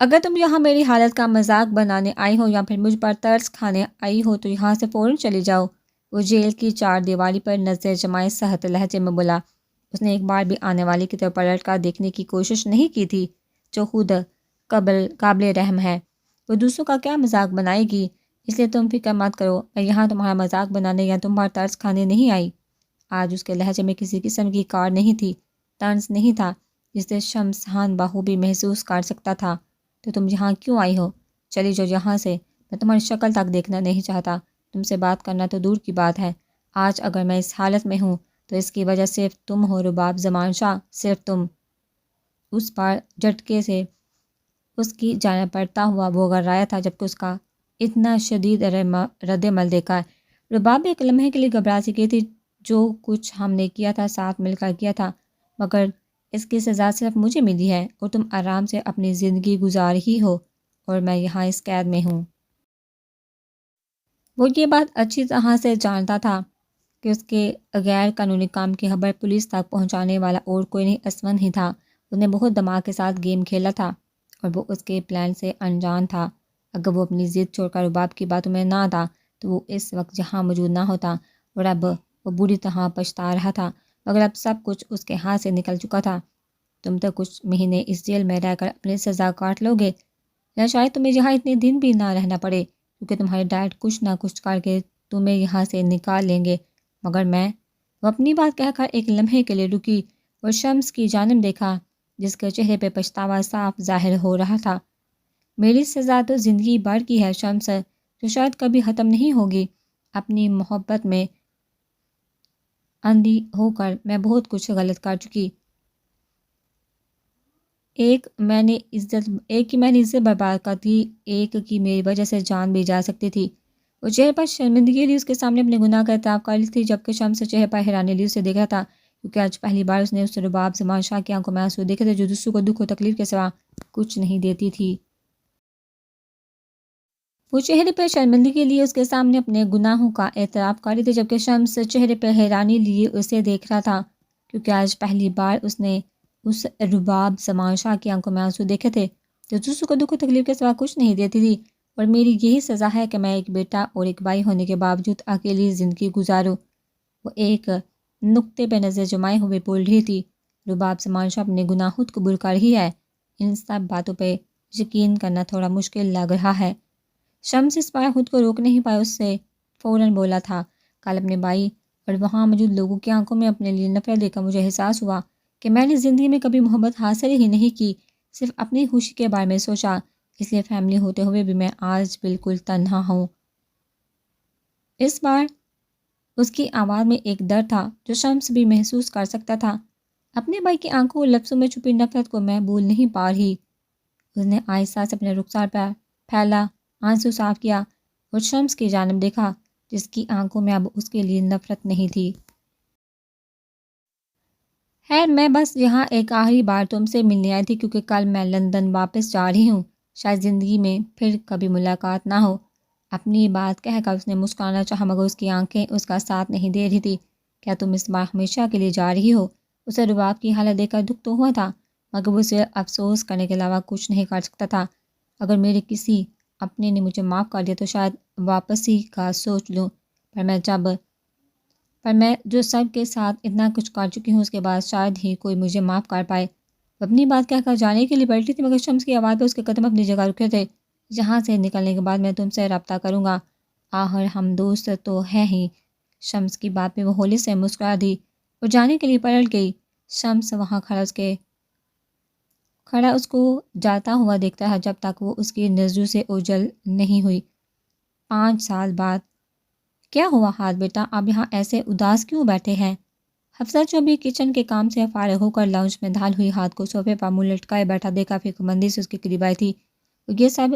اگر تم یہاں میری حالت کا مذاق بنانے آئی ہو یا پھر مجھ پر ترس کھانے آئی ہو تو یہاں سے فوراً چلی جاؤ۔ وہ جیل کی چار دیواری پر نظر جمائے سخت لہجے میں بولا۔ اس نے ایک بار بھی آنے والے کی طرف پلٹ کر دیکھنے کی کوشش نہیں کی تھی، جو خود قابل رحم ہے۔ وہ دوسروں کا کیا مذاق بنائے گی، اس لیے تم فکر مت کرو، میں یہاں تمہارا مذاق بنانے یا تم پر ترس کھانے نہیں آئی۔ آج اس کے لہجے میں کسی قسم کی کار نہیں تھی، طنز نہیں تھا، جس سے شمسان بخوبی محسوس کر سکتا تھا۔ تو تم یہاں کیوں آئی ہو؟ چلی جو یہاں سے، میں تمہاری شکل تک دیکھنا نہیں چاہتا، تم سے بات کرنا تو دور کی بات ہے۔ آج اگر میں اس حالت میں ہوں تو اس کی وجہ صرف تم ہو رباب زمان شاہ، صرف تم۔ اس بار جھٹکے سے اس کی جانب پڑتا ہوا وہ غرایا تھا، جبکہ اس کا اتنا شدید رد عمل دیکھا۔ رباب ایک لمحے کے لیے گھبرا سی گئی تھی۔ جو کچھ ہم نے کیا تھا ساتھ مل کر کیا تھا، مگر اس کی سزا صرف مجھے ملی ہے اور تم آرام سے اپنی زندگی گزار ہی ہو اور میں یہاں اس قید میں ہوں۔ وہ یہ بات اچھی طرح سے جانتا تھا کہ اس کے غیر قانونی کام کی خبر پولیس تک پہنچانے والا اور کوئی نہیں اسون ہی تھا۔ اس نے بہت دماغ کے ساتھ گیم کھیلا تھا اور وہ اس کے پلان سے انجان تھا۔ اگر وہ اپنی ضد چھوڑ کر رباب کی باتوں میں نہ آتا تو وہ اس وقت یہاں موجود نہ ہوتا، اور اب وہ بری طرح پچھتا رہا تھا، مگر اب سب کچھ اس کے ہاتھ سے نکل چکا تھا۔ تم تو کچھ مہینے اس جیل میں رہ کر اپنی سزا کاٹ لو گے، یا شاید تمہیں یہاں اتنے دن بھی نہ رہنا پڑے، کیونکہ تمہارے ڈیڈ کچھ نہ کچھ کر کے تمہیں یہاں سے نکال لیں گے۔ مگر میں، وہ اپنی بات کہہ کر ایک لمحے کے لیے رکی اور شمس کی جانب دیکھا، جس کے چہرے پہ پچھتاوا صاف ظاہر ہو رہا تھا۔ میری سزا تو زندگی بھر کی ہے شمس، جو شاید کبھی ختم نہیں ہوگی۔ اپنی محبت میں اندھی ہو کر میں بہت کچھ غلط کر چکی۔ ایک کی میں نے عزت برباد کر دی، ایک کی میری وجہ سے جان بھی جا سکتی تھی۔ وہ چہرے پر شرمندگی لی اس کے سامنے اپنے گناہ کا اعتراف کر لی تھی، جبکہ شمس چہرے پر حیرانی لی اسے دیکھ رہا تھا، کیونکہ آج پہلی بار اس نے اس رباب زمان شاہ کی آنکھوں میں آنسو دیکھے تھے، جو دوسروں کو دکھ و تکلیف کے سوا کچھ نہیں دیتی تھی۔ وہ چہرے پہ شرمندگی لیے اس کے سامنے اپنے گناہوں کا اعتراف کر رہی تھی، جبکہ شمس چہرے پہ حیرانی لیے اسے دیکھ رہا تھا، کیونکہ آج پہلی بار اس نے اس رباب زمان شاہ کی آنکھوں میں آنسو دیکھے تھے، جو دوسروں کو دکھ و تکلیف کے سوا کچھ نہیں دیتی تھی۔ اور میری یہی سزا ہے کہ میں ایک بیٹا اور ایک بھائی ہونے کے باوجود اکیلی زندگی گزاروں۔ وہ ایک نقطے پہ نظر جمائے ہوئے بول رہی تھی۔ رباب زمان شاہ اپنے گناہ خود قبول کر رہی ہے، ان سب باتوں پہ یقین کرنا تھوڑا مشکل لگ رہا ہے۔ شمس اس بار خود کو روک نہیں پایا، اس سے فوراً بولا تھا، کل اپنے بھائی اور وہاں موجود لوگوں کی آنکھوں میں اپنے لیے نفرت دیکھ کر مجھے احساس ہوا کہ میں نے زندگی میں کبھی محبت حاصل ہی نہیں کی، صرف اپنی خوشی کے بارے میں سوچا، اس لیے فیملی ہوتے ہوئے بھی میں آج بالکل تنہا ہوں۔ اس بار اس کی آواز میں ایک ڈر تھا جو شمس بھی محسوس کر سکتا تھا۔ اپنے بھائی کی آنکھوں اور لفظوں میں چھپی نفرت کو میں بھول نہیں پا رہی۔ اس نے آہستہ سے اپنے رخسار پر پھیلا آنسو صاف کیا اور شمس کی جانب دیکھا، جس کی آنکھوں میں اب اس کے لیے نفرت نہیں تھی۔ خیر، میں بس یہاں ایک آخری بار تم سے ملنے آئی تھی، کیونکہ کل میں لندن واپس جا رہی ہوں، شاید زندگی میں پھر کبھی ملاقات نہ ہو۔ اپنی بات کہہ کر اس نے مسکرانا چاہا، مگر اس کی آنکھیں اس کا ساتھ نہیں دے رہی تھی۔ کیا تم اس بار ہمیشہ کے لیے جا رہی ہو؟ اسے رباب کی حالت دیکھ کر دکھ تو ہوا تھا، مگر وہ اسے افسوس کرنے کے علاوہ کچھ نہیں کر سکتا تھا۔ اگر میرے کسی اپنے نے مجھے معاف کر دیا تو شاید واپسی کا سوچ لوں، پر میں جو سب کے ساتھ اتنا کچھ کر چکی ہوں، اس کے بعد شاید ہی کوئی مجھے معاف کر پائے۔ وہ اپنی بات کہہ کر جانے کے لیے بیٹھی تھی، مگر شمس کی آواز پہ اس کے قدم اپنی جگہ رکے تھے۔ یہاں سے نکلنے کے بعد میں تم سے رابطہ کروں گا، آخر ہم دوست تو ہیں ہی۔ شمس کی بات پہ وہ ہولے سے مسکرا دی اور جانے کے لیے پلٹ گئی۔ شمس وہاں کھڑا اس کو جاتا ہوا دیکھتا ہے، جب تک وہ اس کی نظروں سے اوجھل نہیں ہوئی۔ 5 سال بعد کیا ہوا ہاتھ بیٹا، آپ یہاں ایسے اداس کیوں بیٹھے ہیں؟ حفصہ جو بھی کچن کے کام سے فارغ ہو کر لاؤنج میں ڈھال ہوئی ہاتھ کو صوفے پر منہ لٹکائے بیٹھا دیکھا فکرمندی سے اس کے قریب آئی تھی۔ یہ سب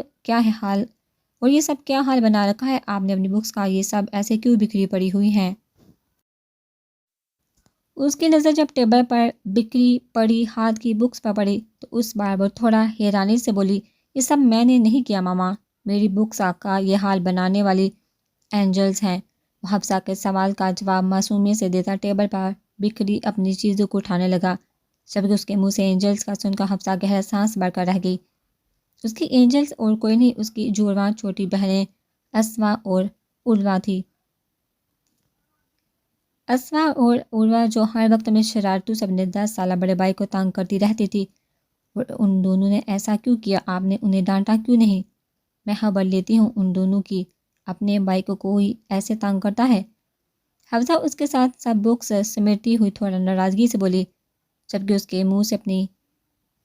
کیا حال بنا رکھا ہے آپ نے اپنی بکس کا، یہ سب ایسے کیوں بکھری پڑی ہوئی ہیں؟ اس کی نظر جب ٹیبل پر بکھری پڑی ہاتھ کی بکس پر پڑی تو اس بار وہ تھوڑا حیرانی سے بولی، یہ سب میں نے نہیں کیا ماما، میری بکس کا یہ حال بنانے والی اینجلز ہیں۔ وہ حفصہ کے سوال کا جواب معصومیت سے دیتا ٹیبل پر بکھری اپنی چیزوں کو اٹھانے لگا، جبکہ اس کے منہ سے اینجلز کا سن کر حفصہ گہرا سانس بھر کر رہ گئی۔ اس کی اینجلز اور کوئی نہیں، اس کی جڑواں چھوٹی بہنیں اسوا اور عروہ تھی۔ اسوا اور عروہ جو ہر وقت میں شرارتوں سے اپنے 10 سالہ بڑے بھائی کو تنگ کرتی رہتی تھی، اور ان دونوں نے ایسا کیوں کیا؟ آپ نے انہیں ڈانٹا کیوں نہیں؟ میں خبر لیتی ہوں ان دونوں کی، اپنے بھائی کو کوئی ایسے تنگ کرتا ہے؟ حفصہ اس کے ساتھ سب بکس سمیٹتی ہوئی تھوڑا ناراضگی سے بولی، جبکہ اس کے منہ سے اپنی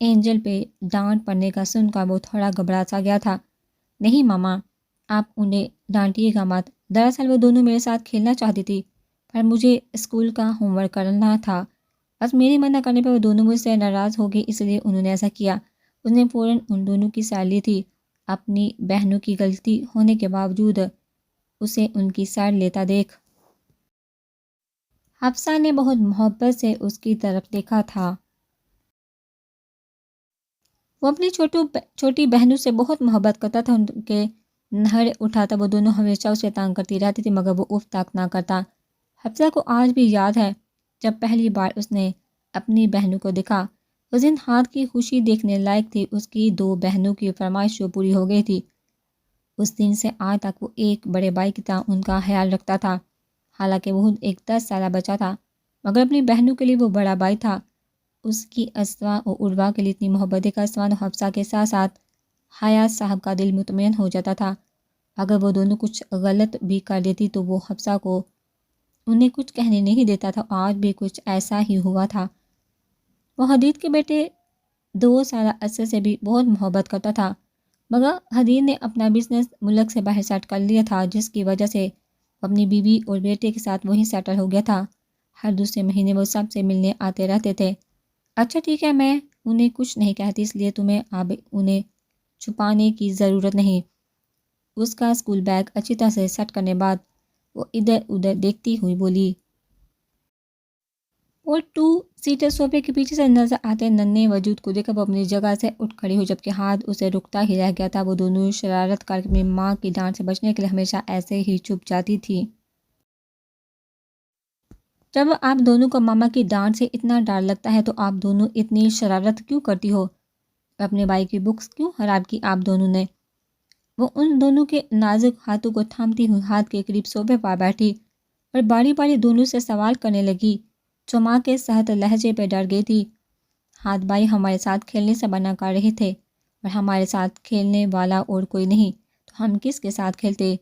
اینجل پہ ڈانٹ پڑنے کا سن کر وہ تھوڑا گھبرا سا گیا تھا۔ نہیں ماما، آپ انہیں ڈانٹیے گا مت، دراصل وہ دونوں میرے ساتھ کھیلنا چاہتی تھی، پر مجھے اسکول کا ہوم ورک کرنا تھا، بس میری منع کرنے پہ وہ دونوں مجھ سے ناراض ہو گئے، اس لیے انہوں نے ایسا کیا۔ اس نے فوراً ان دونوں کی سائڈ لی تھی، اپنی بہنوں کی غلطی ہونے کے باوجود اسے ان کی سائڈ لیتا دیکھ حفصہ نے بہت محبت سے اس کی طرف دیکھا تھا۔ وہ اپنی چھوٹی بہنوں سے بہت محبت کرتا تھا، ان کے نہر اٹھاتا، وہ دونوں ہمیشہ اسے تنگ کرتی رہتی تھی مگر وہ اف تک نہ کرتا۔ حفصہ کو آج بھی یاد ہے جب پہلی بار اس نے اپنی بہنوں کو دیکھا، اس دن ہاتھ کی خوشی دیکھنے لائق تھی، اس کی 2 بہنوں کی فرمائش جو پوری ہو گئی تھی۔ اس دن سے آج تک وہ ایک بڑے بھائی کی طرح ان کا خیال رکھتا تھا، حالانکہ وہ ایک 10 سالہ بچہ تھا، مگر اپنی بہنوں کے لیے وہ بڑا بھائی تھا۔ اس کی اسوا اور عروہ کے لیے اتنی محبت دیکھا اسوا و حفصہ کے ساتھ ساتھ حیات صاحب کا دل مطمئن ہو جاتا تھا۔ اگر وہ دونوں کچھ غلط بھی کر دیتی تو وہ حفصہ کو انہیں کچھ کہنے نہیں دیتا تھا، آج بھی کچھ ایسا ہی ہوا تھا۔ وہ حدید کے بیٹے 2 سالہ عرصے سے بھی بہت محبت کرتا تھا، مگر حدید نے اپنا بزنس ملک سے باہر سیٹ کر لیا تھا، جس کی وجہ سے وہ اپنی بیوی اور بیٹے کے ساتھ وہیں سیٹل ہو گیا تھا۔ ہر دوسرے مہینے وہ سب سے ملنے آتے رہتے تھے۔ اچھا ٹھیک ہے، میں انہیں کچھ نہیں کہتی، اس لیے تمہیں اب انہیں چھپانے کی ضرورت نہیں۔ اس کا اسکول بیگ اچھی طرح سے سیٹ کرنے بعد وہ ادھر ادھر دیکھتی ہوئی بولی، اور 2 سیٹر صوفے کے پیچھے سے نظر آتے ننھے وجود کو دیکھ کر وہ اپنی جگہ سے اٹھ کھڑی ہوئی، جبکہ ہاتھ اسے رکتا ہی رہ گیا تھا۔ وہ دونوں شرارت کر کے اپنی ماں کی ڈانٹ سے بچنے کے لیے ہمیشہ ایسے ہی چھپ جاتی تھی۔ جب آپ دونوں کو ماما کی ڈانٹ سے اتنا ڈر لگتا ہے تو آپ دونوں اتنی شرارت کیوں کرتی ہو؟ اپنے بھائی کی بکس کیوں خراب کی آپ دونوں نے؟ وہ ان دونوں کے نازک ہاتھوں کو تھامتی ہوئی ہاتھ کے قریب صوفے پر بیٹھی اور باری باری دونوں سے سوال کرنے لگی، جو ماں کے سخت لہجے پہ ڈر گئی تھی۔ ہاتھ بھائی ہمارے ساتھ کھیلنے سے منع کر رہے تھے، اور ہمارے ساتھ کھیلنے والا اور کوئی نہیں، تو ہم کس کے ساتھ کھیلتے؟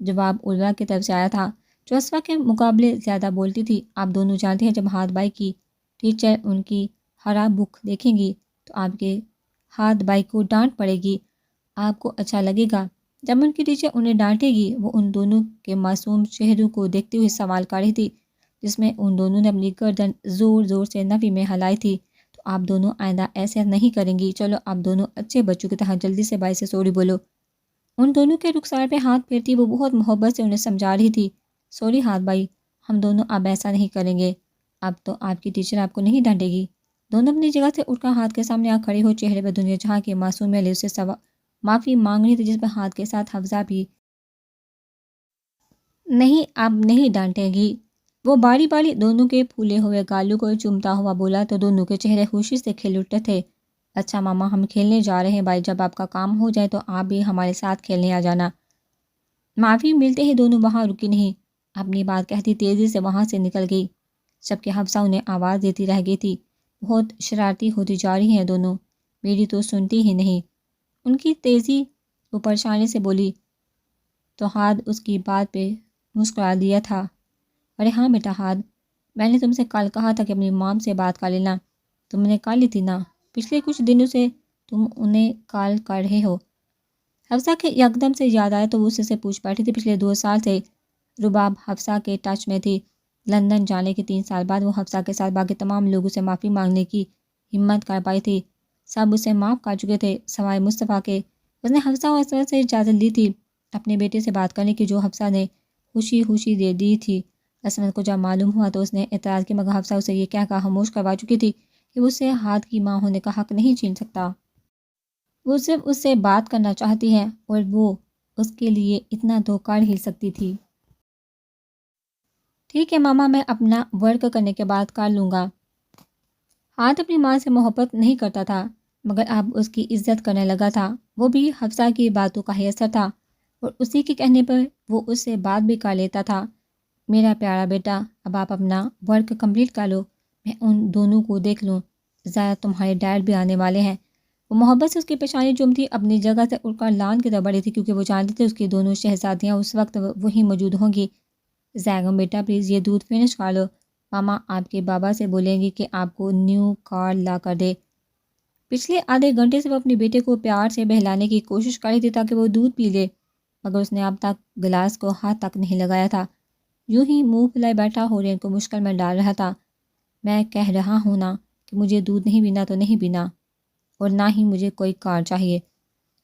جواب عروہ کی طرف سے آیا تھا، جو اسوا کے مقابلے زیادہ بولتی تھی۔ آپ دونوں جانتے ہیں جب ہاتھ بھائی کی ٹیچر ان کی خراب بک دیکھیں گی تو آپ کے ہاتھ بھائی کو ڈانٹ پڑے گی، آپ کو اچھا لگے گا؟ جب ان کی ٹیچر انہیں ڈانٹے گی، وہ ان دونوں کے معصوم چہروں کو دیکھتے ہوئے سوال کر رہی تھی، جس میں ان دونوں نے اپنی گردن زور زور سے نفی میں ہلائی تھی، تو آپ دونوں آئندہ ایسے نہیں کریں گی؟ چلو آپ دونوں اچھے بچوں کی طرح جلدی سے بھائی سے سوری بولو۔ ان دونوں کے رخسار پہ ہاتھ پھیرتی وہ بہت محبت سے انہیں سمجھا رہی تھی، سوری ہاتھ بھائی، ہم دونوں اب ایسا نہیں کریں گے، اب تو آپ کی ٹیچر آپ کو نہیں ڈانٹے گی۔ دونوں اپنی جگہ سے اٹھ کر ہاتھ کے سامنے آ کھڑے ہو، چہرے پہ دنیا جہاں کی معصومیت لے اسے معافی مانگنی تھی، جس پہ ہاتھ کے ساتھ حفصہ بھی نہیں، اب نہیں ڈانٹے گی۔ وہ باری باری دونوں کے پھولے ہوئے گالوں کو چومتا ہوا بولا تو دونوں کے چہرے خوشی سے کھل اٹھتے تھے۔ اچھا ماما، ہم کھیلنے جا رہے ہیں بھائی، جب آپ کا کام ہو جائے تو آپ بھی ہمارے ساتھ کھیلنے آ جانا۔ معافی ملتے ہی دونوں وہاں رکی نہیں، اپنی بات کہتی تیزی سے وہاں سے نکل گئی، جبکہ حفصہ انہیں آواز دیتی رہ گئی تھی، بہت شرارتی ہوتی جا رہی ہیں دونوں، میری تو سنتی ہی نہیں۔ ان کی تیزی وہ پریشانی سے بولی تو ہاتھ اس کی بات پہ مسکرا دیا تھا، ارے ہاں بیٹا ہاتھ، میں نے تم سے کل کہا تھا کہ اپنی مام سے بات کر لینا، تم نے کر لی تھی نا؟ پچھلے کچھ دنوں سے تم انہیں کال کر رہے ہو؟ حفصہ کے یکدم سے یاد آیا تو وہ اس سے پوچھ بیٹھی تھی۔ پچھلے 2 سال سے رباب حفصہ کے ٹچ میں تھی۔ لندن جانے کے 3 سال بعد وہ حفصہ کے ساتھ باقی تمام لوگوں سے معافی مانگنے کی ہمت کر پائی تھی۔ سب اسے معاف کر چکے تھے سوائے مصطفیٰ کے۔ اس نے حفصہ اور اسرا سے اجازت لی تھی اپنے بیٹے سے بات کرنے کی، جو حفصہ نے خوشی خوشی دے دی تھی۔ عصمت کو جب معلوم ہوا تو اس نے اعتراض کیا، مگر حفصہ اسے یہ کہہ کر خاموش کروا چکی تھی کہ وہ اسے ہاتھ کی ماں ہونے کا حق نہیں چھین سکتا۔ وہ صرف اس سے بات کرنا چاہتی ہے اور وہ اس کے لیے اتنا تو کر ہی سکتی تھی۔ ٹھیک ہے ماما، میں اپنا ورک کرنے کے بعد کر لوں گا۔ ہاتھ اپنی ماں سے محبت نہیں کرتا تھا، مگر اب اس کی عزت کرنے لگا تھا۔ وہ بھی حفصہ کی باتوں کا ہی اثر تھا اور اسی کے کہنے پر وہ اس سے بات بھی کر لیتا تھا۔ میرا پیارا بیٹا، اب آپ اپنا ورک کمپلیٹ کر لو، میں ان دونوں کو دیکھ لوں، ذرا تمہارے ڈیڈ بھی آنے والے ہیں۔ وہ محبت سے اس کی پیشانی جم تھی، اپنی جگہ سے اٹھ کر لان کی طرف بڑھی تھی کیونکہ وہ جانتی تھی اس کی دونوں شہزادیاں اس وقت وہیں موجود ہوں گی۔ زیگم بیٹا پلیز یہ دودھ فنش کر لو، ماما آپ کے بابا سے بولیں گی کہ آپ کو نیو کار لا کر دے۔ پچھلے آدھے گھنٹے سے وہ اپنے بیٹے کو پیار سے بہلانے کی کوشش کر رہی تھی تاکہ وہ دودھ پی لے، مگر اس نے اب تک گلاس کو ہاتھ تک نہیں لگایا تھا، یوں ہی منہ پھلائے بیٹھا ہورین کو مشکل میں ڈال رہا تھا۔ میں کہہ رہا ہوں نا کہ مجھے دودھ نہیں پینا تو نہیں پینا، اور نہ ہی مجھے کوئی کار چاہیے۔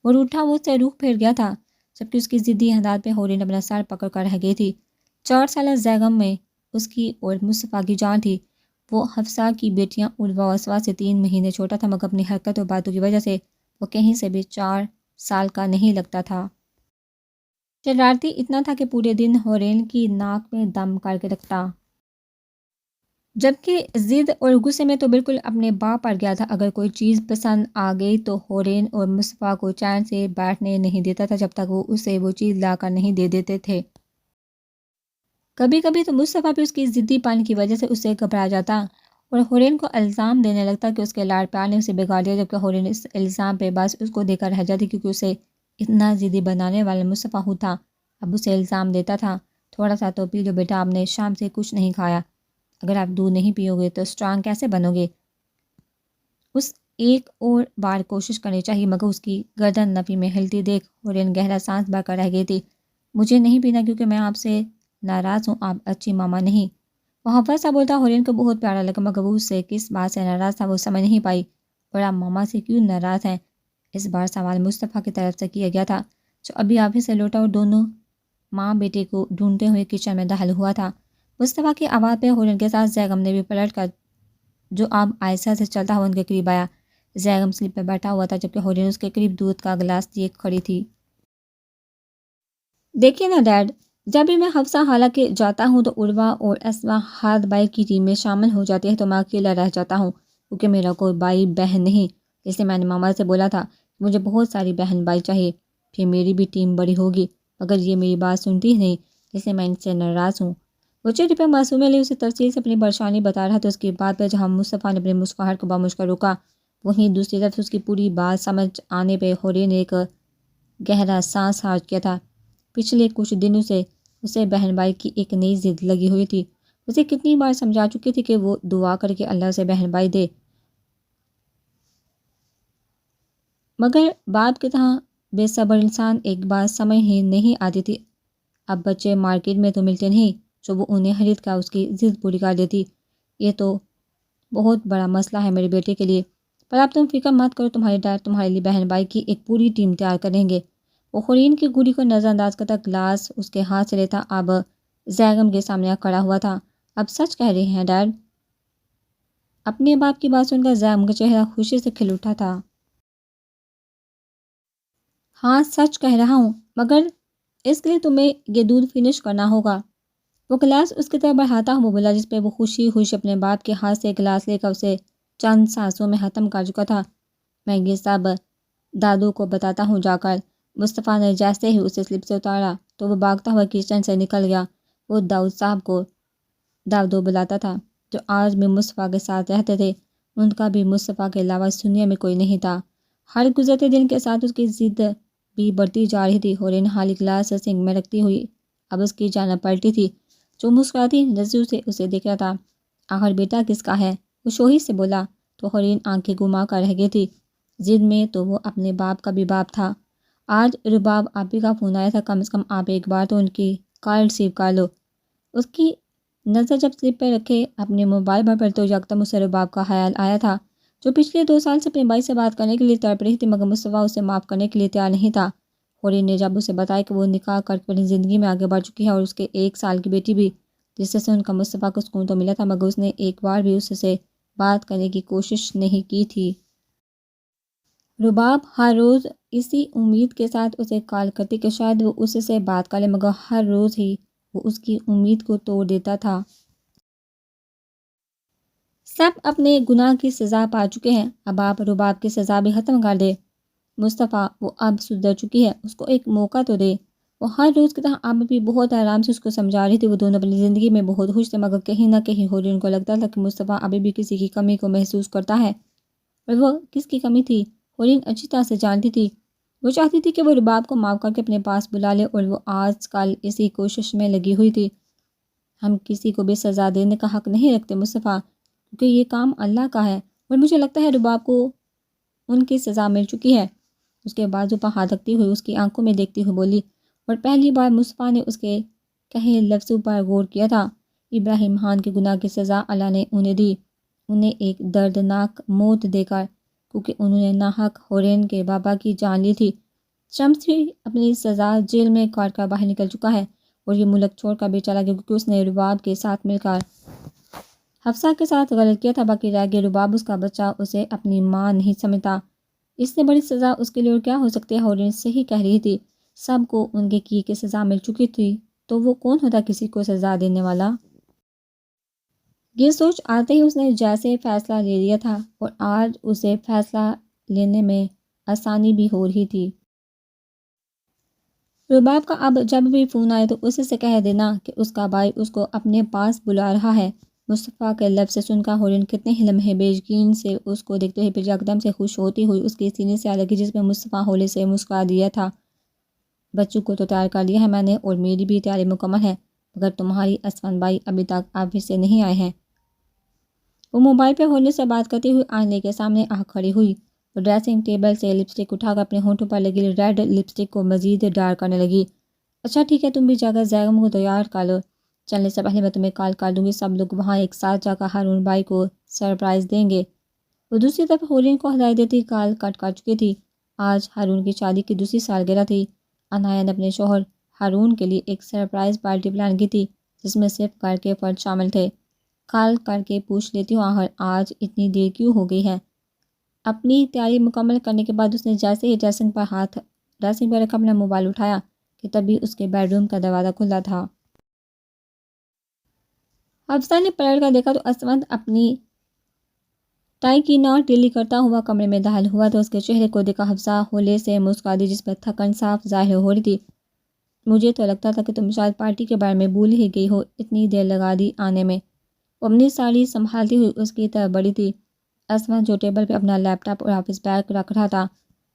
اور اٹھا وہ اس سے رخ پھیر گیا تھا، جبکہ اس کی ضدی حالات پہ ہورین اپنا سر پکڑ کر رہ گئی تھی۔ 4 سالہ زیگم میں اس کی اور مصطفیٰ کی جان تھی۔ وہ حفصہ کی بیٹیاں عروہ و اسوا سے 3 مہینے چھوٹا تھا، مگر اپنی حرکت اور باتوں کی وجہ سے وہ کہیں سے بھی 4 سال کا نہیں لگتا تھا۔ شرارتی اتنا تھا کہ پورے دن ہورین کی ناک میں دم کر کے رکھتا، جبکہ ضد اور غصے میں تو بالکل اپنے باپ پر گیا تھا۔ اگر کوئی چیز پسند آ گئی تو ہورین اور مصطفیٰ کو چین سے بیٹھنے نہیں دیتا تھا جب تک وہ اسے وہ چیز لا کر نہیں دے دیتے تھے۔ کبھی کبھی تو مصطفیٰ بھی اس کی ضدی پن کی وجہ سے اس سے گھبرا جاتا اور ہورین کو الزام دینے لگتا کہ اس کے لاڑ پیار نے اسے بگاڑ دیا، جبکہ ہورین اس الزام پہ بس اس کو دے کر رہ جاتی کیونکہ اسے اتنا ضدی بنانے والا مصطفیٰ تھا۔ اب اسے الزام دیتا تھا، تھوڑا سا تو پی لو بیٹا، آپ نے شام سے کچھ نہیں کھایا، اگر آپ دودھ نہیں پیو گے تو اسٹرانگ کیسے بنو گے؟ اس ایک اور بار کوشش کرنی چاہیے، مگر اس کی گردن نفی میں ہلتی دیکھ ہورین گہرا سانس بھر کر رہ گئی تھی۔ مجھے نہیں پینا کیونکہ میں آپ سے ناراض ہوں، آپ اچھی ماما نہیں۔ وہ حفصہ سا بولتا ہورین کو بہت پیارا لگا، مگر وہ اس سے کس بات سے ناراض تھا وہ سمجھ نہیں پائی، اور آپ ماما سے کیوں ناراض ہیں؟ اس بار سوال مصطفیٰ کی طرف سے کیا گیا تھا، جو ابھی آفس سے لوٹا اور دونوں ماں بیٹے کو ڈھونڈتے ہوئے کچن میں داخل ہوا تھا۔ مصطفیٰ کی آواز پہ ہورین کے ساتھ زیگم نے بھی پلٹ کر جو اب آہستہ سے چلتا ہوا ان کے قریب آیا۔ زیگم سلیپ پہ بیٹھا ہوا تھا جبکہ ہورین اس کے قریب دودھ کا گلاس لیے کھڑی تھی۔ دیکھیے نا ڈیڈ، جب بھی میں حفصہ حالانکہ جاتا ہوں تو عروہ اور اسوا ہاتھ بائی کی ٹیم میں شامل ہو جاتی ہے تو میں اکیلا رہ جاتا ہوں کیونکہ میرا کوئی بھائی بہن نہیں۔ اس لیے میں نے ماما سے بولا تھا کہ مجھے بہت ساری بہن بھائی چاہیے، پھر میری بھی ٹیم بڑی ہوگی، مگر یہ میری بات سنتی ہی نہیں، اس لیے میں ان سے ناراض ہوں۔ وہ چہرے پہ معصومی علی اسے تفصیل سے اپنی پریشانی بتا رہا تھا۔ اس کی بات پہ جہاں مصطفیٰ نے اپنی مسکراہٹ کو بامش کر روکا، وہیں دوسری طرف اس کی پوری بات سمجھ آنے پہ ہورین نے ایک گہرا سانس ہار کیا تھا۔ پچھلے کچھ دنوں سے اسے بہن بھائی کی ایک نئی ضد لگی ہوئی تھی۔ اسے کتنی بار سمجھا چکی تھی کہ وہ دعا کر کے اللہ سے بہن بھائی دے، مگر باپ کی طرح بے صبر انسان ایک بات سمجھ ہی نہیں آتی تھی۔ اب بچے مارکیٹ میں تو ملتے نہیں جو وہ انہیں خرید کر اس کی ضد پوری کر دیتی۔ یہ تو بہت بڑا مسئلہ ہے میرے بیٹے کے لیے، پر اب تم فکر مت کرو، تمہارے ڈیڈ تمہارے لیے بہن بھائی کی ایک پوری ٹیم تیار کریں گے۔ وہ ہورین کی گولی کو نظر انداز کرتا گلاس اس کے ہاتھ سے لیتا اب زیگم کے سامنے کھڑا ہوا تھا۔ اب سچ کہہ رہے ہیں ڈیڈ؟ اپنے باپ کی بات سن کر زیگم کا چہرہ خوشی سے کھل اٹھا تھا۔ ہاں سچ کہہ رہا ہوں، مگر اس کے لیے تمہیں یہ دودھ فنش کرنا ہوگا۔ وہ گلاس اس کی طرف بڑھاتا ہوا بولا جس پہ وہ خوشی خوشی اپنے باپ کے ہاتھ سے گلاس لے کر اسے چند سانسوں میں ختم کر چکا تھا۔ میں یہ سب دادو کو بتاتا ہوں جا کر۔ مصطفیٰ نے جیسے ہی اسے سلپ سے اتارا تو وہ بھاگتا ہوا کچن سے نکل گیا۔ وہ داؤد صاحب کو داودو بلاتا تھا جو آج بھی مصطفیٰ کے ساتھ رہتے تھے، ان کا بھی مصطفیٰ کے علاوہ اس دنیا میں کوئی نہیں تھا۔ ہر گزرتے دن کے ساتھ اس کی ضد بھی بڑھتی جا رہی تھی۔ ہورین خالی گلاس سنک میں رکھتی ہوئی اب اس کی جانب پلٹی تھی، جو مسکراتی نظروں سے اسے دیکھ رہا تھا۔ آخر بیٹا کس کا ہے؟ وہ شوہی سے بولا تو ہورین آنکھیں گھما کر رہ گئی تھی۔ ضد میں تو وہ اپنے باپ کا بھی باپ تھا۔ آج رباب آپی کا فون آیا تھا، کم از کم آپ ایک بار تو ان کی کال ریسیو کر لو۔ اس کی نظر جب سلپ پہ رکھے اپنے موبائل پر تو یکدم اسے رباب کا خیال آیا تھا جو پچھلے 2 سال سے اپنے بھائی سے بات کرنے کے لیے تڑپ رہی تھی، مگر مصطفیٰ اسے معاف کرنے کے لیے تیار نہیں تھا۔ ہورین نے جب اسے بتایا کہ وہ نکاح کر کے اپنی زندگی میں آگے بڑھ چکی ہے اور اس کے 1 سال کی بیٹی بھی، جس سے ان کا مصطفیٰ کو سکون تو ملا تھا، مگر اس نے ایک بار بھی اس سے بات کرنے کی کوشش نہیں کی تھی۔ رباب ہر روز اسی امید کے ساتھ اسے کال کرتی کہ شاید وہ اس سے بات کر لے، مگر ہر روز ہی وہ اس کی امید کو توڑ دیتا تھا۔ سب اپنے گناہ کی سزا پا چکے ہیں، اب آپ رباب کی سزا بھی ختم کر دے۔ مصطفیٰ وہ اب سدھر چکی ہے، اس کو ایک موقع تو دے۔ وہ ہر روز کی طرح اب بھی بہت آرام سے اس کو سمجھا رہی تھی۔ وہ دونوں اپنی زندگی میں بہت خوش تھے، مگر کہیں نہ کہیں ہورین کو لگتا تھا کہ مصطفیٰ ابھی بھی کسی کی کمی کو محسوس کرتا ہے۔ اور وہ کس کی کمی تھی ہورین اچھی طرح سے جانتی تھی۔ وہ چاہتی تھی کہ وہ رباب کو معاف کر کے اپنے پاس بلا لے، اور وہ آج کل اسی کوشش میں لگی ہوئی تھی۔ ہم کسی کو بھی سزا دینے کا حق نہیں رکھتے مصطفیٰ، کیونکہ یہ کام اللہ کا ہے، اور مجھے لگتا ہے رباب کو ان کی سزا مل چکی ہے۔ اس کے بازو پر ہاتھ رکھتی ہوئی اس کی آنکھوں میں دیکھتی ہوئی بولی، اور پہلی بار مصطفیٰ نے اس کے کہے لفظوں پر غور کیا تھا۔ ابراہیم خان کے گناہ کی سزا اللہ نے انہیں دی، انہیں ایک دردناک موت دے کر، کیونکہ انہوں نے ناحق ہورین کے بابا کی جان لی تھی۔ شمس بھی اپنی سزا جیل میں کاٹ کر باہر نکل چکا ہے، اور یہ ملک چھوڑ کر بھی چلا گیا، کیونکہ اس نے رباب کے ساتھ مل کر حفصہ کے ساتھ غلط کیا تھا۔ باقی رہ گیا رباب، اس کا بچہ اسے اپنی ماں نہیں سمجھتا۔ اس سے بڑی سزا اس کے لیے اور کیا ہو سکتی ہے؟ ہورین صحیح کہہ رہی تھی، سب کو ان کے کی کی سزا مل چکی تھی، تو وہ کون ہوتا کسی کو سزا دینے والا؟ یہ سوچ آتے ہی اس نے جیسے فیصلہ لے لیا تھا، اور آج اسے فیصلہ لینے میں آسانی بھی ہو رہی تھی۔ رباب کا اب جب بھی فون آئے تو اسے سے کہہ دینا کہ اس کا بھائی اس کو اپنے پاس بلا رہا ہے۔ مصطفیٰ کے لفظ سے سن کر ہورین کتنے ہی لمحے بے یقین سے اس کو دیکھتے ہوئے پھر یکدم سے خوش ہوتی ہوئی اس کے سینے سے لگی، جس میں مصطفیٰ ہولے سے مسکرا دیا تھا۔ بچوں کو تو تیار کر لیا ہے میں نے، اور میری بھی تیاری مکمل ہے، مگر تمہاری اسفند بھائی ابھی تک آفس سے نہیں آئے ہیں۔ وہ موبائل پہ ہولے سے بات کرتے ہوئے آئینے کے سامنے آ کھڑی ہوئی، اور ڈریسنگ ٹیبل سے لپسٹک اٹھا کر اپنے ہونٹوں پر لگی ریڈ لپسٹک کو مزید ڈارک کرنے لگی۔ اچھا ٹھیک ہے، تم بھی جا کر زیغم کو تیار کر لو، چلنے سے پہلے میں تمہیں کال کر دوں گی، سب لوگ وہاں ایک ساتھ جا کر ہارون بھائی کو سرپرائز دیں گے۔ وہ دوسری طرف ہورین کو ہدایت دیتی کال کٹ کر چکی تھی۔ آج ہارون کی شادی کی دوسری سالگرہ تھی۔ عنایہ نے اپنے شوہر ہارون کے لیے ایک سرپرائز پارٹی پلان کی تھی، جس میں صرف گھر کے فرد شامل تھے۔ کال کر کے پوچھ لیتی ہوں آخر آج اتنی دیر کیوں ہو گئی ہے؟ اپنی تیاری مکمل کرنے کے بعد اس نے جیسے ہی ڈریسنگ پر رکھا اپنا موبائل اٹھایا کہ تبھی اس کے بیڈ روم کا دروازہ کھلا تھا۔ حفصہ نے پلٹ کر دیکھا تو اسود اپنی ٹائی کی ناٹ ڈھیلی کرتا ہوا کمرے میں داخل ہوا تو اس کے چہرے کو دیکھا حفصہ ہولے سے مسکرا دی، جس پر تھکن صاف ظاہر ہو رہی تھی۔ مجھے تو لگتا تھا کہ تم شاید پارٹی کے بارے میں بھول ہی گئی ہو، اتنی دیر لگا دی آنے میں۔ وہ اپنی ساڑی سنبھالتی ہوئی اس کی طرف بڑھی تھی۔ اسود جو ٹیبل پہ اپنا لیپ ٹاپ اور آفس بیگ رکھ رہا تھا،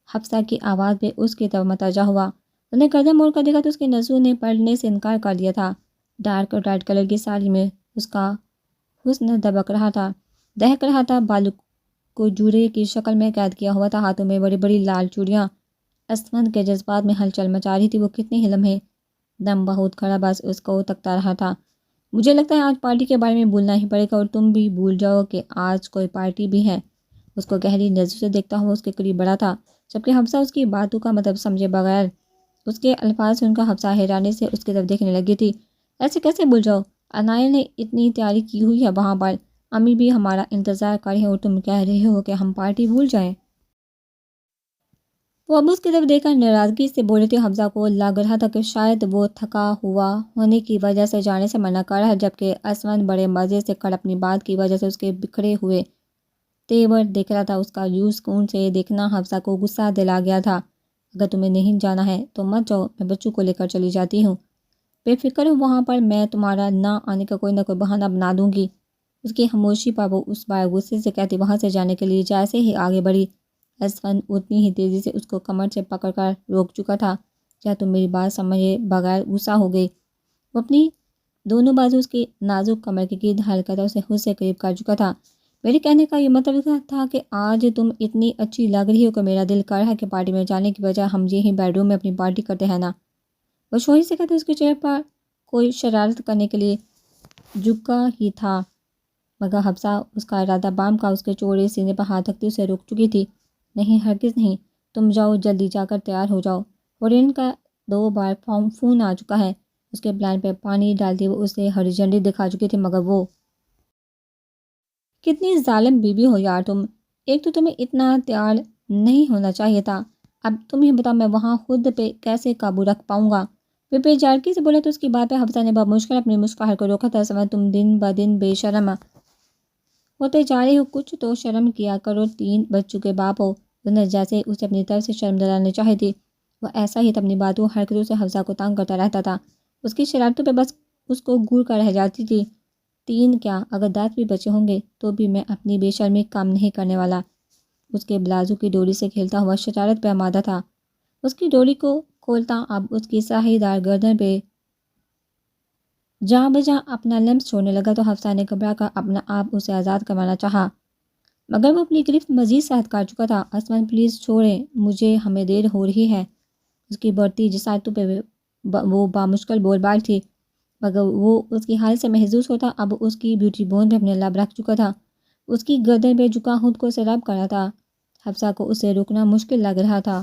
حفصہ کی آواز پہ اس کی طرف متوجہ ہوا۔ انہوں نے گردن موڑ کر دیکھا تو اس کی نظروں نے پڑھنے سے انکار کر دیا تھا۔ ڈارک اور ریڈ کلر کی ساڑی میں اس کا حسن دبک رہا تھا، دہک رہا تھا، بالوں کو جوڑے کی شکل میں قید کیا ہوا تھا، ہاتھوں میں بڑی بڑی لال چوڑیاں اسود کے جذبات میں ہلچل مچا رہی تھی۔ وہ کتنے ہی لمحے دم بہت کھڑا بس اس کو تکتا رہا تھا۔ مجھے لگتا ہے آج پارٹی کے بارے میں بھولنا ہی پڑے گا، اور تم بھی بھول جاؤ کہ آج کوئی پارٹی بھی ہے۔ اس کو گہری نظر سے دیکھتا ہوا اس کے قریب بڑھا تھا، جبکہ حفصہ اس کی باتوں کا مطلب سمجھے بغیر اس کے الفاظ سن کر حفصہ حیرانی سے اس کی طرف دیکھنے لگی تھی۔ ایسے کیسے بھول جاؤ؟ عنایہ نے اتنی تیاری کی ہوئی ہے وہاں پر، امی بھی ہمارا انتظار کر رہے ہیں، اور تم کہہ رہے ہو کہ ہم پارٹی بھول جائیں؟ وہ اب اس کی طرف دیکھ کر ناراضگی سے بول رہی تھی۔ حفصہ کو لگ رہا تھا کہ شاید وہ تھکا ہوا ہونے کی وجہ سے جانے سے منع کر رہا ہے، جبکہ اسود بڑے مزے سے کل اپنی بات کی وجہ سے اس کے بکھرے ہوئے تیور دیکھ رہا تھا۔ اس کا یوں سکون سے دیکھنا حفصہ کو غصہ دلا گیا تھا۔ اگر تمہیں نہیں جانا ہے تو مت جاؤ، میں بچوں کو لے کر چلی جاتی ہوں، بے فکر ہو وہاں پر، میں تمہارا نہ آنے کا کوئی نہ کوئی بہانہ بنا دوں گی۔ اس کی خاموشی پر وہ اس بار غصے سے کہتی وہاں سے جانے کے لیے جیسے ہی آگے بڑھی، اسود اتنی ہی تیزی سے اس کو کمر سے پکڑ کر روک چکا تھا۔ کیا تم میری بات سمجھے بغیر غصہ ہو گئی؟ وہ اپنی دونوں بازو اس کی نازک کمر کے گرد حل کر اسے خود سے قریب کر چکا تھا۔ میرے کہنے کا یہ مطلب تھا کہ آج تم اتنی اچھی لگ رہی ہو کہ میرا دل کر رہا ہے کہ پارٹی میں جانے کی بجائے ہم یہیں بیڈ روم میں اپنی پارٹی کرتے ہیں نا؟ وہ شوہی سے کہتے اس کے چہرے پر کوئی شرارت کرنے کے لیے جھکا ہی تھا، مگر حفصہ اس کا ارادہ بام کا اس کے چوڑے سینے پر ہاتھ رکھتے اسے روک چکی تھی۔ نہیں ہرگز نہیں، تم جاؤ، جلدی جا کر تیار ہو جاؤ۔ ہورین کا 2 بار فون آ چکا ہے، اس کے پلان پہ پانی ڈالتی وہ اسے ہری جھنڈی دکھا چکی تھی، مگر وہ کتنی ظالم بیوی ہو یار تم، ایک تو تمہیں اتنا تیار نہیں ہونا چاہیے تھا، اب تم ہی بتاؤ میں وہاں خود پہ کیسے قابو رکھ پاؤں گا؟ وہ بے جارکی سے بولا تو اس کی بات پہ حفصہ نے بہت مشکل اپنی مسکراہٹ کو روکا تھا۔ سمجھ تم دن بہ دن بے شرم ہوتے جا رہے ہو، کچھ تو شرم کیا کرو، 3 بچوں کے باپ ہو۔ انہیں جیسے اسے اپنی طرف سے شرم دلانے چاہی تھی، وہ ایسا ہی اپنی باتوں حرکتوں سے حفصہ کو تنگ کرتا رہتا تھا۔ اس کی شرارتوں پہ بس اس کو گور کر رہ جاتی تھی۔ 3 کیا، اگر 10 بھی بچے ہوں گے تو بھی میں اپنی بے شرمی کام نہیں کرنے والا۔ اس کے بلازو کی ڈوری سے کھیلتا ہوا شرارت پہ آمادہ تھا۔ اس کی ڈوری کو کھولتا اب اس کی ساہی دار گردن پہ جہاں بجہاں اپنا لمس چھوڑنے لگا تو حفصہ نے گھبرا کر اپنا آپ اسے آزاد کروانا چاہا، مگر وہ اپنی گرفت مزید سخت کر چکا تھا۔ اسمن پلیز چھوڑیں مجھے، ہمیں دیر ہو رہی ہے۔ اس کی بڑھتی جسارتوں پہ وہ بامشکل بول بالی تھی، مگر وہ اس کی حالت سے محظوظ ہوتا۔ اب اس کی بیوٹی بون پہ اپنے لب رکھ چکا تھا، اس کی گردن پہ جھکا خود کو اسے رب کر رہا تھا۔ حفصہ کو اسے روکنا مشکل لگ رہا تھا۔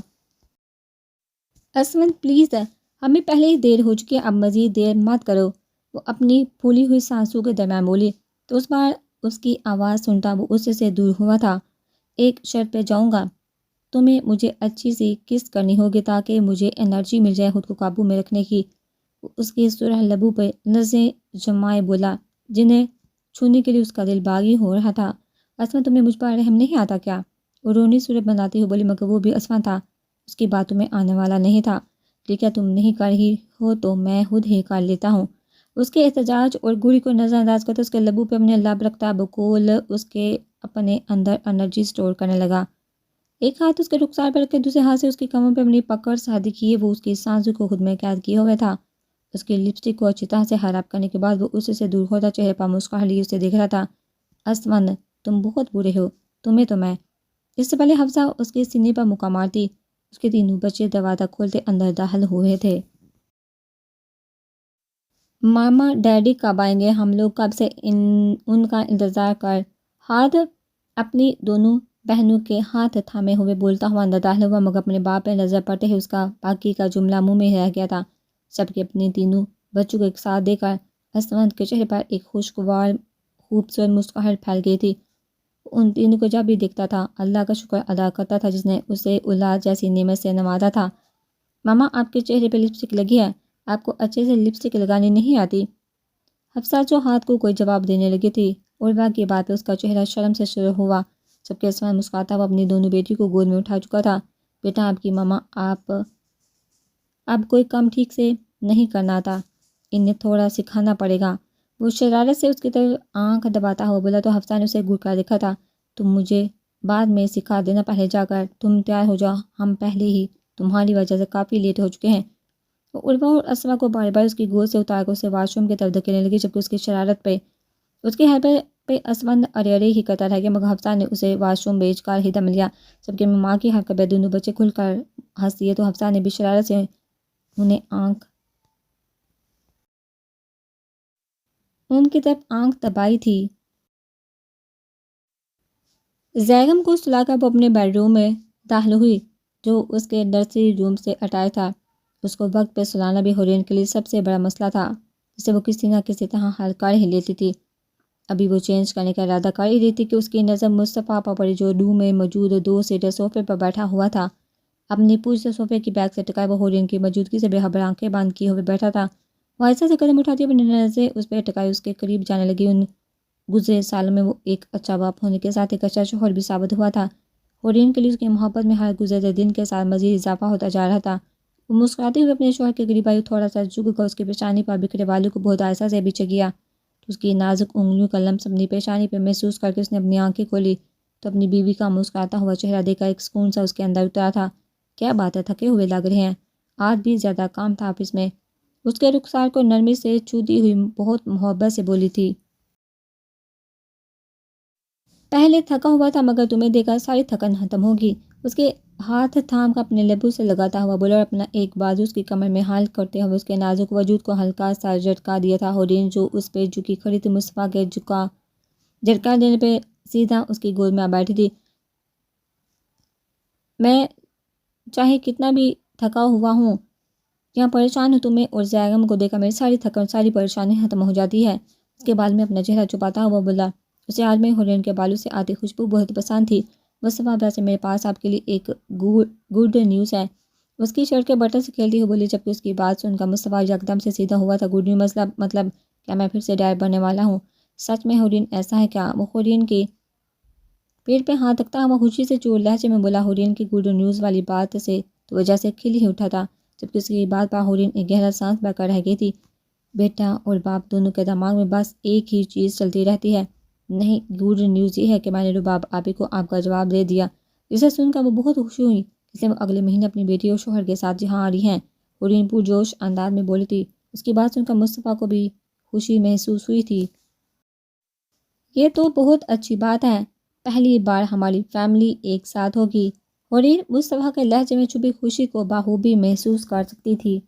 اسمن پلیز، ہمیں پہلے ہی دیر ہو چکی ہے، اب مزید دیر مت کرو، وہ اپنی پھولی ہوئی سانسوں کے درمیان بولی۔ تو اس بار اس کی آواز سنتا وہ اس سے دور ہوا تھا۔ ایک شرط پہ جاؤں گا، تمہیں مجھے اچھی سی کس کرنی ہوگی تاکہ مجھے انرجی مل جائے خود کو قابو میں رکھنے کی۔ اس کی سرخ لبوں پہ نظریں جمائے بولا، جنہیں چھونے کے لیے اس کا دل باغی ہو رہا تھا۔ اسمن تمہیں مجھ پر رحم نہیں آتا کیا؟ وہ رونی صورت بناتی ہوئی بولی، مگر وہ بھی اسمن تھا، اس کی باتوں میں آنے والا نہیں تھا۔ لیکن تم نہیں کر رہی ہو تو میں خود ہی کر لیتا ہوں۔ اس کے احتجاج اور گوری کو نظر انداز کرتا اس کے لبوں پہ اپنے لب رکھتا بقول اس کے اپنے اندر انرجی سٹور کرنے لگا۔ ایک ہاتھ اس کے رخسار پر رکھ کے دوسرے ہاتھ سے اس کی کمر پہ اپنی پکڑ سادھی کیے وہ اس کی سانسوں کو خود میں قید کیے ہوئے تھا۔ اس کی لپسٹک کو اچھی طرح سے خراب کرنے کے بعد وہ اس سے دور ہوتا چہرے پر مسکراہٹ لیے اسے دیکھ رہا تھا۔ اسمن تم بہت برے ہو، تمہیں تو میں۔ اس سے پہلے حفصہ اس کے سینے پر مکہ مارتی، اس کے 3 بچے دروازہ کھولتے اندر داخل ہوئے تھے۔ ماما ڈیڈی کب آئیں گے؟ ہم لوگ کب سے ان کا انتظار کر۔ ہاتھ اپنی دونوں بہنوں کے ہاتھ تھامے ہوئے بولتا ہوا اندر داخل ہوا، مگر اپنے باپ پہ نظر پڑتے ہی اس کا باقی کا جملہ منہ میں رہ گیا تھا۔ سب کے اپنے 3 بچوں کو ایک ساتھ دے کر اسمن کے چہرے پر ایک خوشگوار خوبصورت مسکراہٹ پھیل گئی تھی۔ ان 3 کو جب بھی دیکھتا تھا اللہ کا شکر ادا کرتا تھا جس نے اسے اولاد جیسی نعمت سے نوازا تھا۔ ماما آپ کے چہرے پہ لپسٹک لگی ہے، آپ کو اچھے سے لپسٹک لگانی نہیں آتی؟ حفصہ جو ہاتھ کو کوئی جواب دینے لگی تھی، عروا کی بات پہ اس کا چہرہ شرم سے شروع ہوا، جبکہ اسمن مسکراتا ہوا اپنی دونوں بیٹی کو گود میں اٹھا چکا تھا۔ بیٹا آپ کی ماما آپ اب کوئی کام ٹھیک سے نہیں کرنا آتا، انہیں تھوڑا سکھانا پڑے گا۔ وہ شرارت سے اس کی طرف آنکھ دباتا ہوا بولا تو حفصہ نے اسے گھور کر دیکھا تھا۔ تم مجھے بعد میں سکھا دینا، پہلے جا کر تم تیار ہو جاؤ، ہم پہلے ہی تمہاری وجہ سے کافی لیٹ ہو چکے ہیں۔ وہ عروا اور اسما کو بار بار اس کی گود سے اتار کر اسے واش روم کی طرف دھکیلنے لگی، جبکہ اس کی شرارت پہ اس کی حرکت پہ اسمن ارے ہی کرتا رہ گیا، مگر حفصہ نے اسے واش روم بھیج کر ہی دم لیا۔ جبکہ ماں کی حرکت پہ دونوں بچے کھل کر ہنس دیے تو حفصہ نے بھی شرارت سے ان کی طرف آنکھ دبائی تھی۔ زیغم کو سلا کر وہ اپنے بیڈ روم میں داخل ہوئی جو اس کے نرسری روم سے اٹیچ تھا۔ اس کو وقت پہ سلانا بھی ہورین کے لیے سب سے بڑا مسئلہ تھا، جسے وہ کسی نہ کسی طرح حل کر ہی لیتی تھی۔ ابھی وہ چینج کرنے کا ارادہ کر ہی رہی تھی کہ اس کی نظر مصطفیٰ پر پڑی جو روم میں موجود 2 سیٹر صوفے پر بیٹھا ہوا تھا۔ اپنی پوچھ سے صوفے کی بیک سے ٹکائے وہ ہورین کی موجودگی سے بے خبر آنکھیں بند کیے ہوئے بیٹھا تھا۔ وہ آہستہ سے قدم اٹھاتی اپنی نظریں اس پہ ٹکائی اس کے قریب جانے لگی۔ ان گزرے سالوں میں وہ ایک اچھا باپ ہونے کے ساتھ ایک اچھا شوہر بھی ثابت ہوا تھا۔ ہورین کے لیے اس کی محبت میں ہر گزرتے دن کے ساتھ مزید اضافہ ہوتا جا رہا تھا۔ وہ مسکراتے ہوئے اپنے شوہر کے قریب آئی، تھوڑا سا جھک کر اس کی پیشانی پر بکھرے بالوں کو بہت آہستہ سے پیچھے کیا۔ اس کی نازک انگلیوں کا لمس اپنی پیشانی پہ محسوس کر کے اس نے اپنی آنکھیں کھولی تو اپنی بیوی کا مسکراتا ہوا چہرہ دیکھ کر ایک سکون سا اس کے اندر اترا تھا۔ کیا بات ہے، تھکے ہوئے لگ رہے ہیں، آج بھی زیادہ کام تھا آفس میں؟ اس کے رخسار کو نرمی سے چھوتی ہوئی بہت محبت سے بولی تھی۔ پہلے تھکا ہوا تھا مگر تمہیں دیکھ کر ساری تھکن ختم ہوگی۔ اس کے ہاتھ تھام کر اپنے لبوں سے لگاتا ہوا بولا اور اپنا ایک بازو اس کی کمر میں حل کرتے ہوئے اس کے نازک وجود کو ہلکا سا جھٹکا دیا تھا۔ ہورین جو اس پہ جھکی کھڑی تھی مصطفیٰ کے جھٹکا دینے پہ سیدھا اس کی گود میں آ بیٹھی تھی۔ میں چاہے کتنا بھی تھکا ہوا ہوں یا پریشان ہوں، تمہیں اور زیغم کو دیکھ کر میری ساری تھکن ساری پریشانی ختم ہو جاتی ہے۔ اس کے بال میں اپنا چہرہ چھپاتا ہوا بولا۔ اسے آج میں ہورین کے بالوں سے آتی خوشبو بہت پسند تھی۔ مصطفیٰ ویسے میرے پاس آپ کے لیے ایک گڈ نیوز ہے، اس کی شرٹ کے بٹن سے کھیلتی ہوئی بولی، جبکہ اس کی بات سن کر مصطفیٰ یکدم سے سیدھا ہوا تھا۔ گڈ نیوز مطلب کیا میں پھر سے ڈائر بننے والا ہوں؟ سچ میں حورین ایسا ہے کیا؟ وہ حورین کے پیٹ پہ ہاتھ رکھتا ہوا خوشی سے چور لہجے میں بولا۔ حورین کی گڈ نیوز والی بات سے تو وجہ سے کھل ہی اٹھا تھا، جبکہ اس کی بات پر حورین ایک گہرا سانس بھر کر رہ گئی تھی۔ بیٹا اور باپ دونوں کے دماغ میں بس ایک ہی چیز چلتی رہتی ہے، نہیں گڈ نیوز یہ ہے کہ میں نے رباب آپی کو آپ کا جواب دے دیا۔ جسے سن کر وہ بہت خوشی ہوئی، اس لیے وہ اگلے مہینے اپنی بیٹی اور شوہر کے ساتھ یہاں آ رہی ہیں۔ حورین پرجوش انداز میں بولی تھی۔ اس کی بات سن کر مصطفیٰ کو بھی خوشی محسوس ہوئی تھی۔ یہ تو بہت اچھی بات ہے، پہلی بار ہماری فیملی ایک ساتھ ہوگی۔ حورین مصطفیٰ کے لہجے میں چھپی خوشی کو بخوبی محسوس کر سکتی تھی۔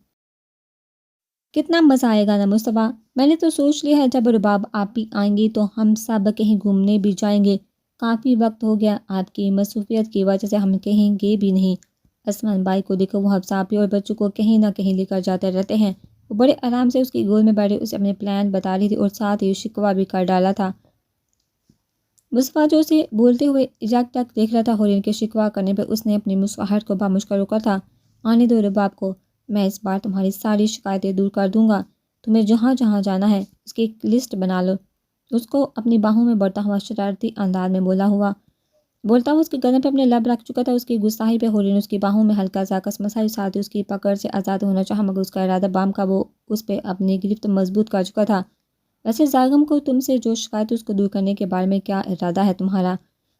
کتنا مزہ آئے گا نا مصطفیٰ، میں نے تو سوچ لیا ہے جب رباب آپی آئیں گی تو ہم سب کہیں گھومنے بھی جائیں گے۔ کافی وقت ہو گیا، آپ کی مصروفیت کی وجہ سے ہم کہیں گے بھی نہیں۔ عثمان بھائی کو دیکھو، وہ حفصہ آپی اور بچوں کو کہیں نہ کہیں لے کر جاتے رہتے ہیں۔ وہ بڑے آرام سے اس کی گود میں بیٹھے اسے اپنے پلان بتا رہی تھی اور ساتھ ہی شکوہ بھی کر ڈالا تھا۔ مصطفیٰ جو اسے بولتے ہوئے ایجاک تک دیکھ رہا تھا، حورین کے شکوہ کرنے پہ اس نے اپنی مسکراہٹ کو بامشکل روکا تھا۔ آنے دو رباب کو، میں اس بار تمہاری ساری شکایتیں دور کر دوں گا۔ تمہیں جہاں جہاں جانا ہے اس کی ایک لسٹ بنا لو۔ اس کو اپنی باہوں میں بڑھتا ہوا شرارتی انداز میں بولتا ہوا اس کے گلے پہ اپنے لب رکھ چکا تھا۔ اس کی گستاخی پہ حورین اس کی باہوں میں ہلکا سا کسمسائی، ساتھ ہی اس کی پکڑ سے آزاد ہونا چاہا، مگر اس کا ارادہ بام کا وہ اس پہ اپنی گرفت مضبوط کر چکا تھا۔ ویسے زاگم کو تم سے جو شکایت اس کو دور کرنے کے بارے میں کیا ارادہ ہے تمہارا؟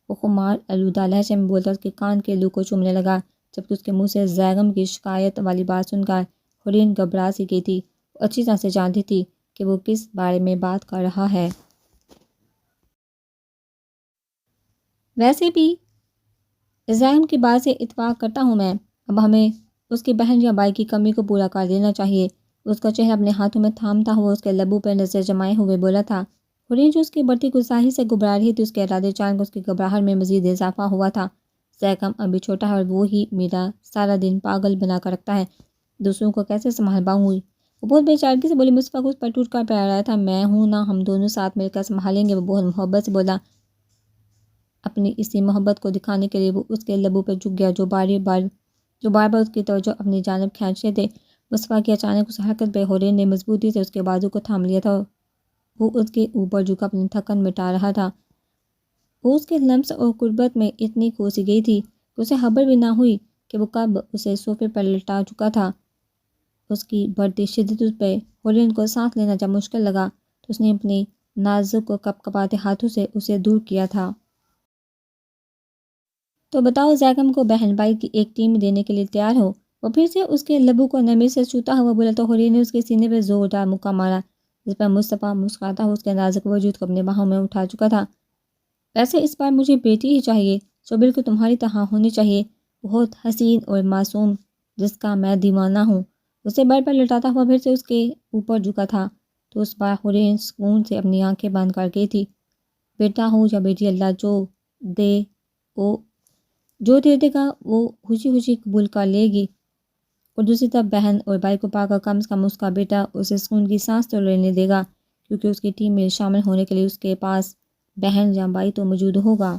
وہ خمار آلودہ لہجے میں بولتا اس کے کان کے لو کو چومنے لگا، جبکہ اس کے منہ سے زاگم کی شکایت والی بات سن کر حورین گھبرا سی گئی تھی۔ وہ اچھی طرح سے جانتی تھی کہ وہ کس بارے میں بات کر رہا ہے۔ ویسے بھی زاگم کی بات سے اتفاق کرتا ہوں میں، اب ہمیں اس کی بہن یا بھائی کی کمی کو پورا کر دینا چاہیے۔ اس کا چہرہ اپنے ہاتھوں میں تھامتا ہوا اس کے لبوں پر نظر جمائے ہوئے بولا تھا۔ حورین جو اس کی بڑھتی گستاخی سے گھبرا رہی تھی، اس کے ارادے جان کر اس کی گھبراہٹ میں مزید اضافہ ہوا تھا۔ زاگم ابھی چھوٹا ہے اور وہ ہی میرا سارا دن پاگل بنا کر رکھتا ہے، دوسروں کو کیسے سنبھال پاؤں گی؟ وہ بہت بے چارگی سے بولی۔ مصطفیٰ کو اس پر ٹوٹ کر پیار آیا تھا۔ میں ہوں نا، ہم دونوں ساتھ مل کر سنبھالیں گے، وہ بہت محبت سے بولا۔ اپنی اسی محبت کو دکھانے کے لیے وہ اس کے لبوں پر جھک گیا جو بار بار اس کی توجہ اپنی جانب کھینچتے تھے۔ مصطفیٰ کی اچانک اس حرکت پہ حورین نے مضبوطی سے اس کے بازو کو تھام لیا تھا۔ وہ اس کے اوپر جھکا اپنی تھکن مٹا رہا تھا۔ وہ اس کے لمس اور قربت میں اتنی کھوسی گئی تھی کہ اسے خبر بھی نہ ہوئی کہ وہ کب اسے صوفے پر لٹا چکا تھا۔ اس کی بڑھتی شدت پہ حورین کو سانس لینا جب مشکل لگا تو اس نے اپنی نازک و کپکپاتے ہاتھوں سے اسے دور کیا تھا۔ تو بتاؤ، زاگم کو بہن بھائی کی ایک ٹیم دینے کے لیے تیار ہو؟ وہ پھر سے اس کے لبوں کو نمی سے چھوتا ہوا بولا تو حورین نے اس کے سینے پہ زوردار مکہ مارا، جس پر مصطفیٰ مسکراتا ہوا اس کے نازک وجود کو اپنے باہوں میں اٹھا چکا تھا۔ ویسے اس بار مجھے بیٹی ہی چاہیے، جو بالکل تمہاری طرح ہونی چاہیے، بہت حسین اور معصوم، جس کا میں دیوانہ ہوں۔ اسے بیڈ پر لٹاتا ہوا پھر سے اس کے اوپر جھکا تھا تو اس بار حورین سکون سے اپنی آنکھیں بند کر گئی تھی۔ بیٹا ہو یا بیٹی، اللہ جو دے دے گا وہ خوشی خوشی قبول کر لے گی۔ اور دوسری طرف بہن اور بھائی کو پا کر کم از کم اس کا بیٹا اسے سکون کی سانس تو لینے دے گا، کیونکہ اس کی ٹیم میں شامل ہونے کے لیے اس کے پاس بہن یا بھائی تو موجود ہوگا۔